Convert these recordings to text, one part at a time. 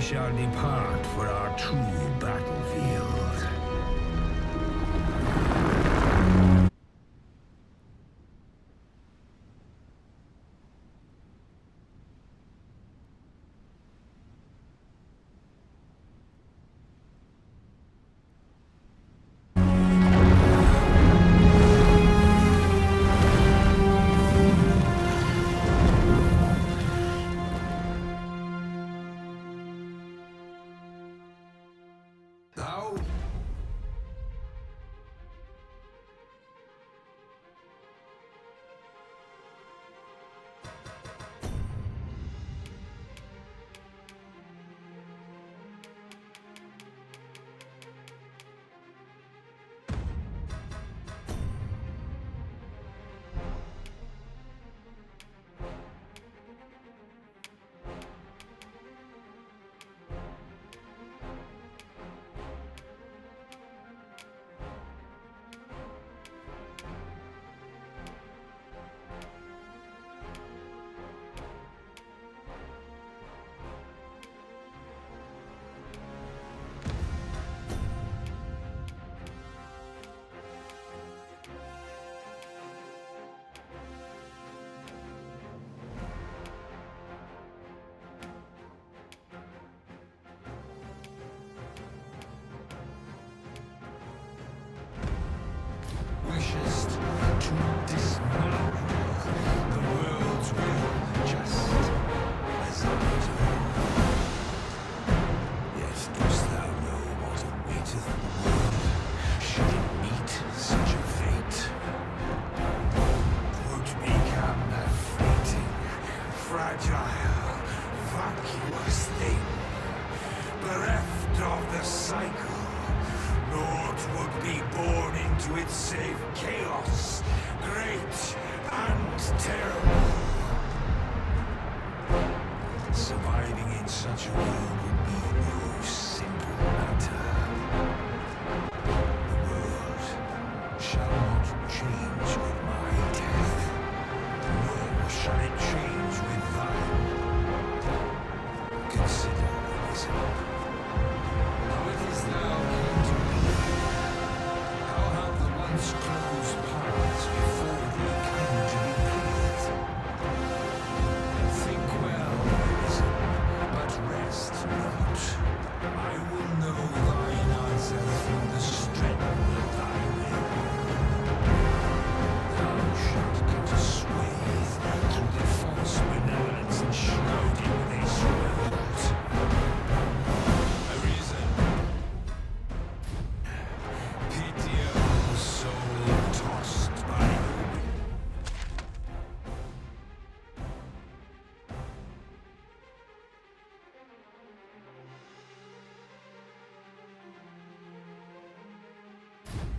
shall depart for our true battlefield. Thou? Wishest to dismantle the world's will just as I do. Yet dost thou know what awaiteth the world should it meet such a fate? 'Twould become a fleeting, fragile, vacuous thing, bereft of the cycle. Naught would be born into it save chaos, great and terrible. Surviving in such a world would be no simple matter. The world shall not change with my death, nor shall it change with thine. Consider the result. How it is thou came to be. How have the once closed paths before thee come to be cleared? Think well, reason, but rest not. I will know thine answer through the strength of thy will. Thou shalt get a swathe through the false benevolence enshrouded this world. Pitiable soul tossed by the wind.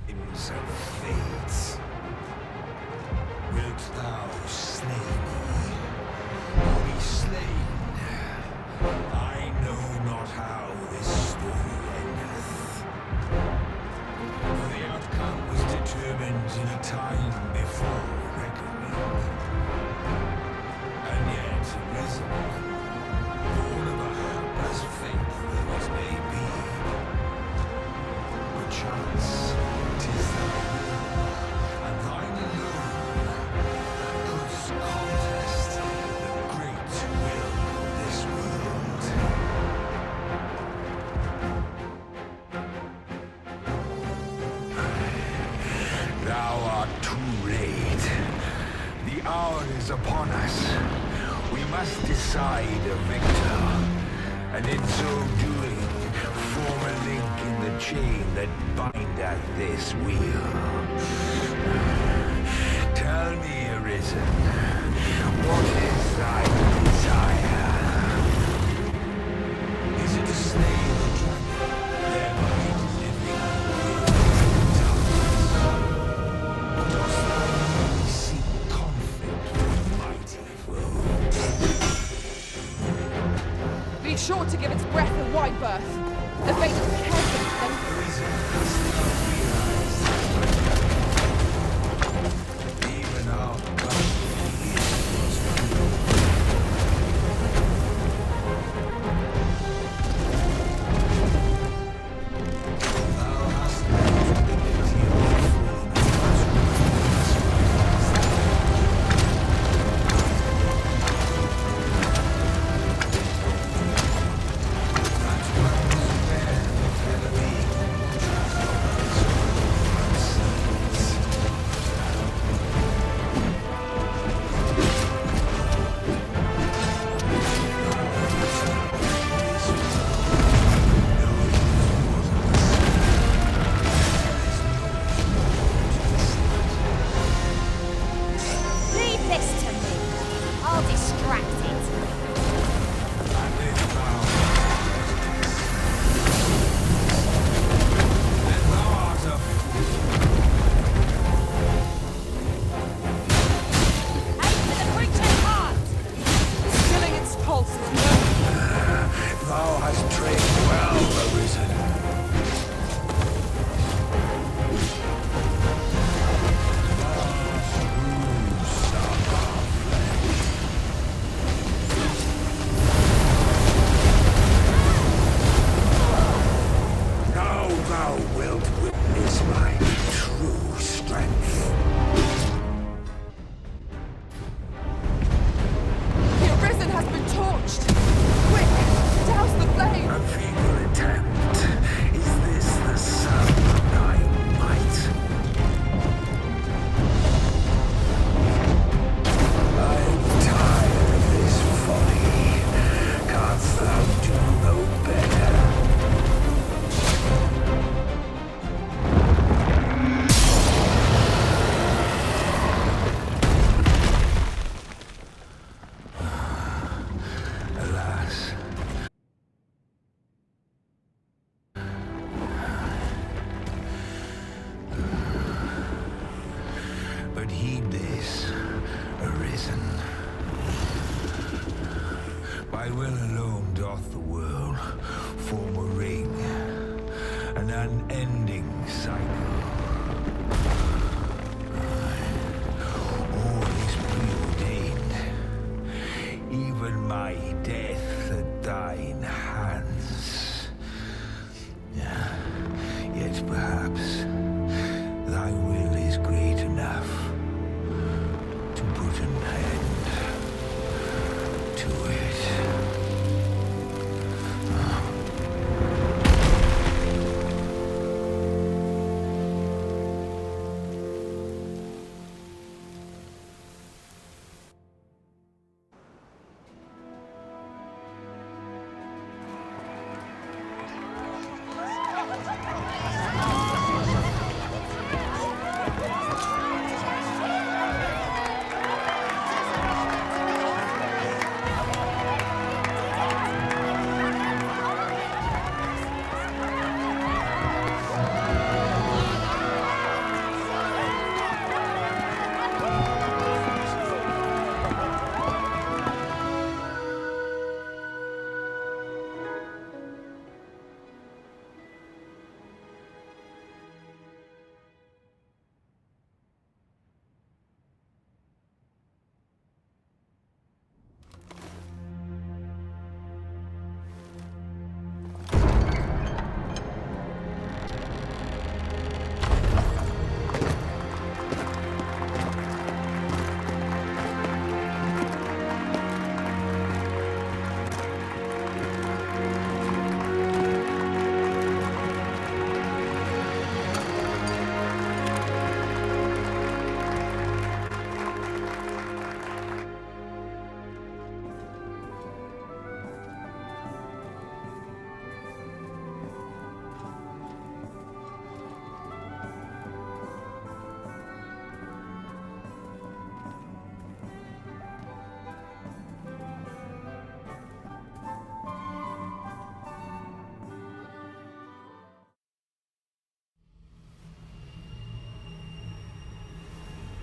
Hymns of fate. Wilt thou slay me, or be slain? I know not how this story endeth. For the outcome was determined in a time before reckoning. And yet risen, born of a hapless faith though it may be. Perchance 'tis thy will, and thine alone, that couldst contest the great will of this world. Thou art too late. The hour is upon us. We must decide a victor, and in so doing, form a link in the chain that bindeth this wheel. Tell me, Arisen, what is thy desire? Is it to slay the dragon, thereby living with darkness? Dost thou seek conflict with mighty foes? Be sure to give its breath a wide berth. Evade it carefully, then. Arisen, hast thou realized even our bounty is alas. But heed this, Arisen. By will alone doth the world form a ring, an unending cycle. All is preordained, even my death at thine hands. Yet perhaps thy will is great enough to put an end to it.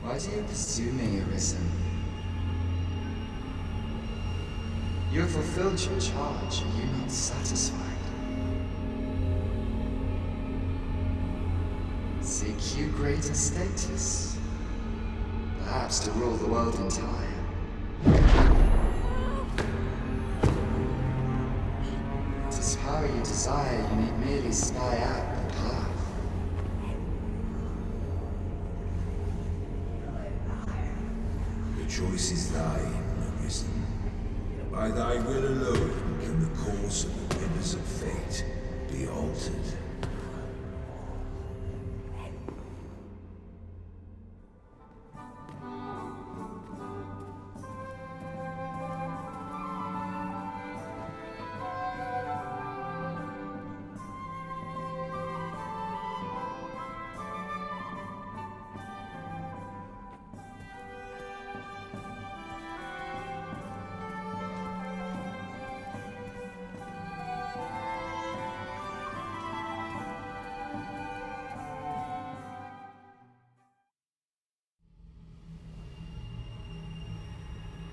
Why do you pursue me, Arisen? You have fulfilled your charge, are you not satisfied? Seek you greater status? Perhaps to rule the world entire? It is power you desire, you need merely spy out the path. The choice is thine, Arisen. By thy will alone can the course of the rivers of fate be altered.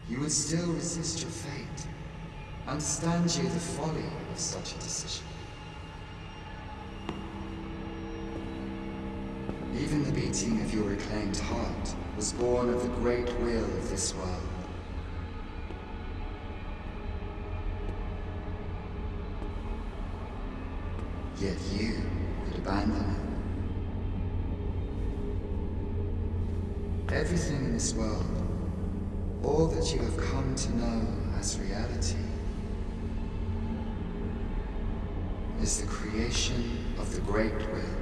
You would still resist your fate. Understand you the folly of such a decision. Even the beating of your reclaimed heart was born of the great will of this world. Yet you would abandon it. Everything in this world, all that you have come to know as reality, is the creation of the great will.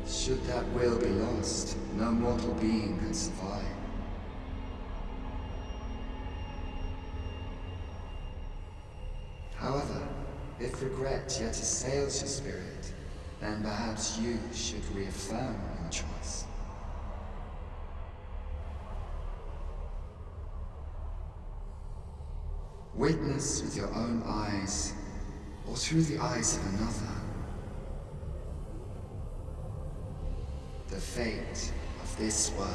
Should that will be lost, no mortal being could survive. However, if regret yet assails your spirit, then perhaps you should reaffirm your choice. Witness with your own eyes, or through the eyes of another, the fate of this world.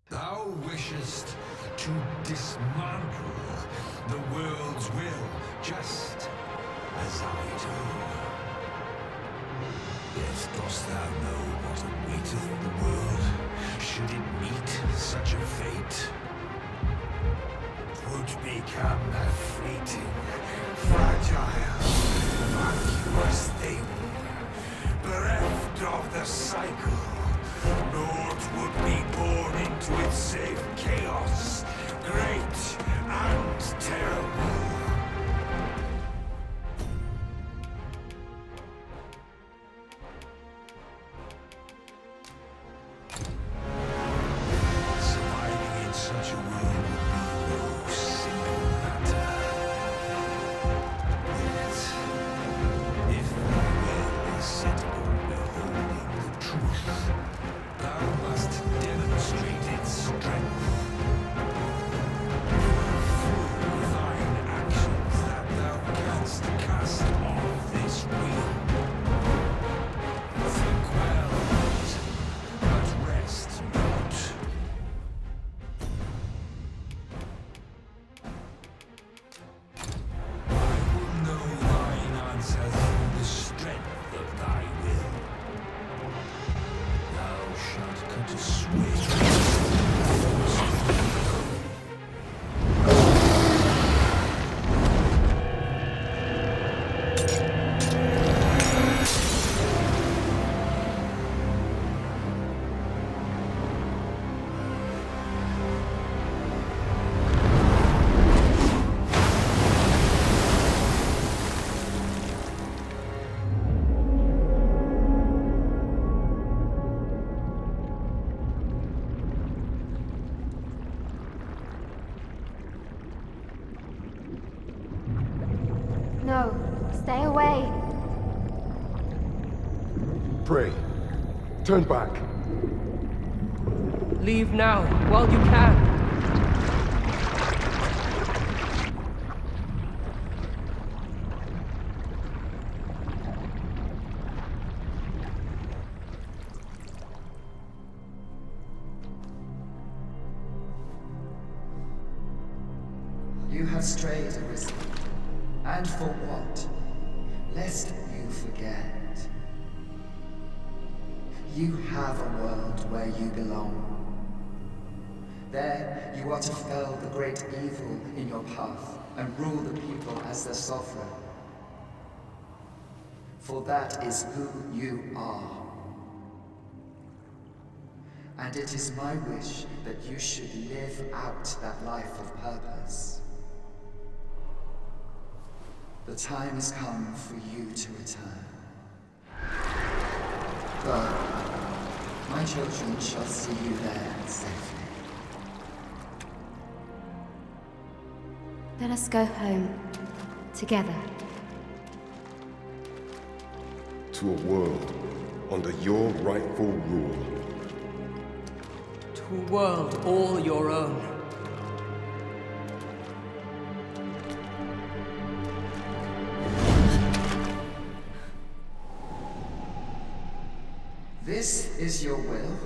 Thou wishest to dismantle the world's will, just as I do. Yet dost thou know what awaiteth the world, should it meet such a fate? 'Twould become a fleeting, fragile, vacuous thing, bereft of the cycle. Naught would be born into its save chaos, great and terrible. Surviving in such a world would be no simple matter. Yet, if thy will is set upon beholding the truth, thou must demonstrate its strength. Through thine actions that thou canst cast off this wheel. Think well, reason, but rest not. I will know thine answer through the strength of thy will. Thou shalt cut a switch. No, stay away. Pray. Turn back. Leave now, while you can. You have strayed, Arisen. And for what? Lest you forget. You have a world where you belong. There, you are to fell the great evil in your path and rule the people as their sovereign. For that is who you are. And it is my wish that you should live out that life of purpose. The time has come for you to return. Go. My children shall see you there safely. Let us go home. Together. To a world under your rightful rule. To a world all your own. This is your will?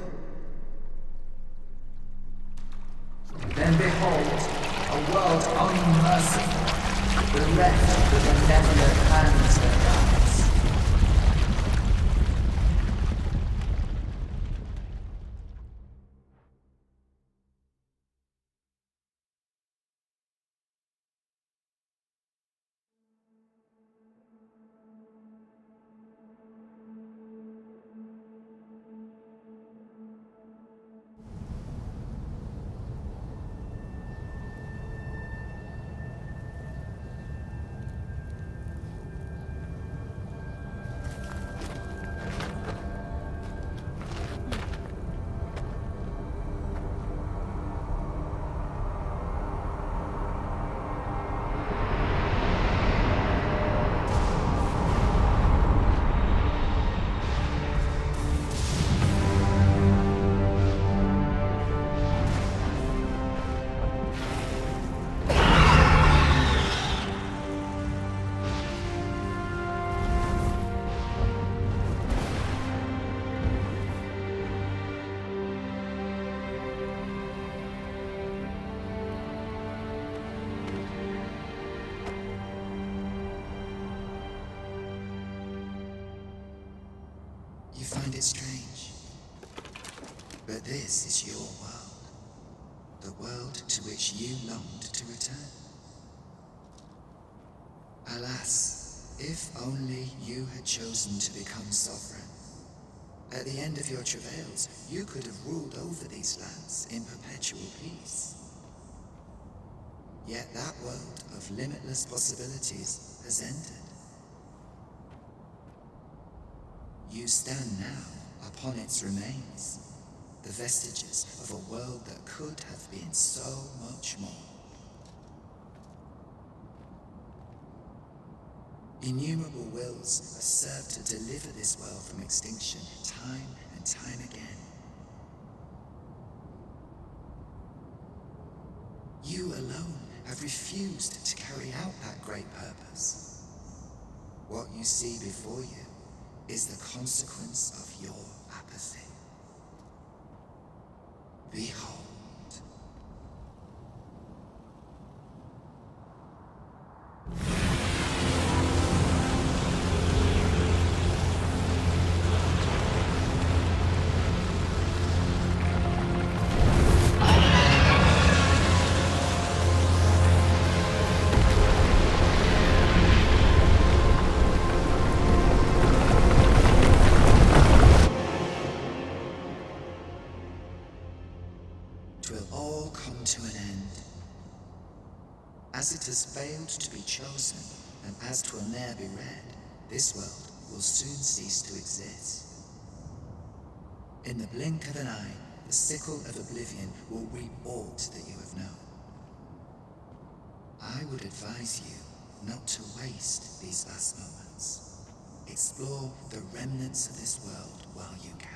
Then behold, a world unmerciful, bereft with benevolent hands and eyes. You find it strange. But this is your world. The world to which you longed to return. Alas, if only you had chosen to become sovereign. At the end of your travails, you could have ruled over these lands in perpetual peace. Yet that world of limitless possibilities has ended. You stand now upon its remains, the vestiges of a world that could have been so much more. Innumerable wills have served to deliver this world from extinction time and time again. You alone have refused to carry out that great purpose. What you see before you is the consequence of your apathy. Behold. Will all come to an end. As it has failed to be chosen, and as 'twill ne'er be read, this world will soon cease to exist. In the blink of an eye, the sickle of oblivion will reap aught that you have known. I would advise you not to waste these last moments. Explore the remnants of this world while you can.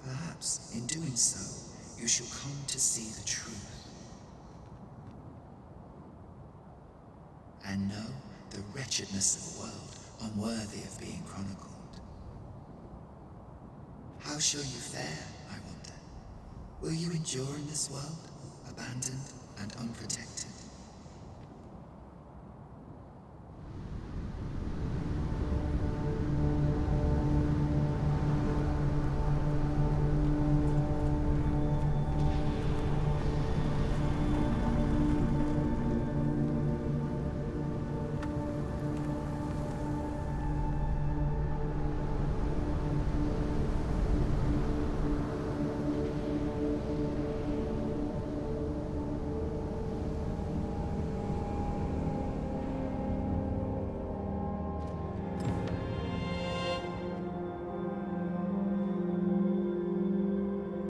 Perhaps, in doing so, you shall come to see the truth. And know the wretchedness of a world unworthy of being chronicled. How shall you fare, I wonder? Will you endure in this world, abandoned and unprotected?